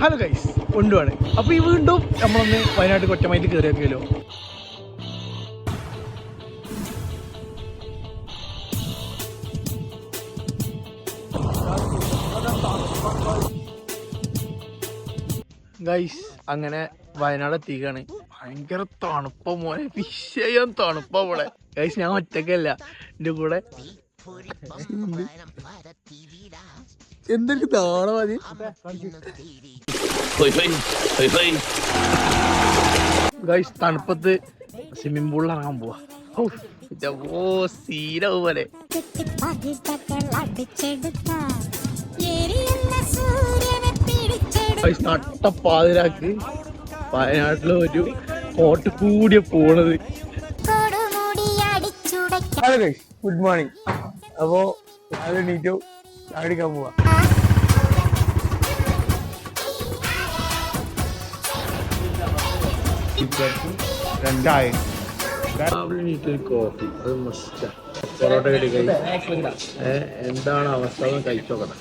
Hello guys, കൊണ്ടുവാണ്. അപ്പോൾ ഈ വീണ്ടും നമ്മളൊന്ന് വയനാട് കൊറ്റമായിട്ട് കയറി വെക്കിയല്ലോ. ഗൈസ് അങ്ങനെ വയനാട് എത്തിക്കാണ്. ഭയങ്കര തണുപ്പ മോനെ, വിഷയം തണുപ്പ ഇവിടെ. ഗൈസ് ഞാൻ ഒറ്റക്കല്ല, എൻ്റെ കൂടെ എന്തൊക്കെ താണോ മതി. ഗൈസ് തണുപ്പത്ത് സ്വിമ്മിംഗ് പൂളിൽ ഇറങ്ങാൻ പോവാ. സീനാവും പോലെ. ഗൈസ് നട്ടപ്പാതിരാക്ക് വയനാട്ടിലെ ഒരു ഹോട്ട് കൂടിയ പോണത്. Hello guys, good morning. അപ്പോ രാവിലെ എണീറ്റു ചാടിക്കാൻ പോവാ. രണ്ടായി രാവിലെ എണീറ്റൊരു കോഫി, അത് മസ്റ്റാ. പൊറോട്ട കടി കഴി എന്താണ് അവസ്ഥ എന്ന് കഴിച്ചോക്കണം.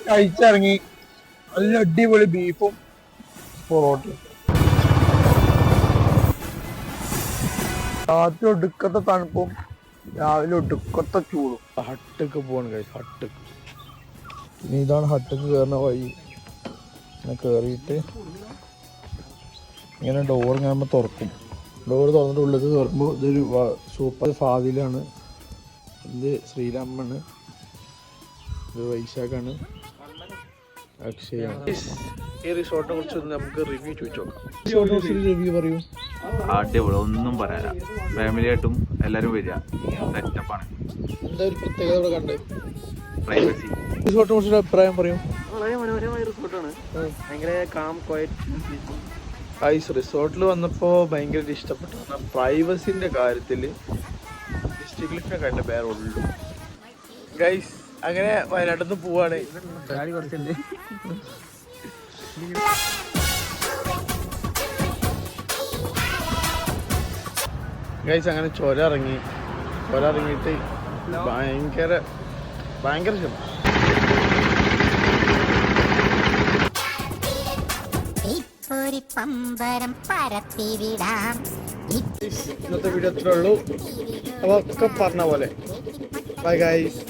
കഴിച്ചിറങ്ങി നല്ല അടിപൊളി ബീഫും പൊറോട്ടയും. രാത്രി ഒടുക്കത്തെ തണുപ്പും രാവിലെ ഒടുക്കത്തെ ചൂടും. ഹട്ടക്ക് പോവാണ് കഴിച്ചു. ഹട്ടക്ക് ഇനി ഇതാണ് ഹട്ടക്ക് കയറുന്ന വഴി. ഇങ്ങനെ കയറിയിട്ട് ഇങ്ങനെ ഡോർ ഇങ്ങനെ തുറക്കും. ഡോർ തുറന്നിട്ട് ഉള്ളിൽ കയറുമ്പോൾ ഇതൊരു സൂപ്പർ ഫാദിലാണ്. ഇത് ശ്രീരാമാണ്, ഇത് വൈശാഖാണ്, അക്ഷയാണ്. ഈ റിസോർട്ടിനെ കുറിച്ച് നമുക്ക് റിവ്യൂ ചോദിച്ചു നോക്കാം. റിസോർട്ടിനെ കുറിച്ച് റിവ്യൂ പറയൂ. അടിപൊളി, ഒന്നും പറയാനില്ല. ഫാമിലി ആയിട്ടും എല്ലാവരും വരിക, സെറ്റപ്പാണ്. എന്താ ഒരു പ്രത്യേകത ഇവിടെ കണ്ട്? പ്രൈവസി. റിസോർട്ടിനെ കുറിച്ചൊരു അഭിപ്രായം പറയൂ. വളരെ മനോഹരമായ റിസോർട്ടാണ്. ഭയങ്കര കാം ക്വയറ്റ്. ഗൈസ് റിസോർട്ടിൽ വന്നപ്പോൾ ഭയങ്കര ഇഷ്ടപ്പെട്ടു. പ്രൈവസിന്റെ കാര്യത്തിൽ ഡിസ്ട്രിക്റ്റിലൊക്കെ കണ്ട പേരെ ഉള്ളൂ. ഗൈസ് അങ്ങനെ വയനാട്ടിൽ നിന്ന് പോവാണ്. ഗൈസ് അങ്ങനെ ചുരം ഇറങ്ങിയിട്ട് ഭയങ്കര ശബ്ദം. ഇന്നത്തെ വീഡിയോ അത്രേ ഉള്ളൂ. അപ്പോൾ ഒക്കെ പറഞ്ഞ പോലെ ബൈ ഗൈസ്.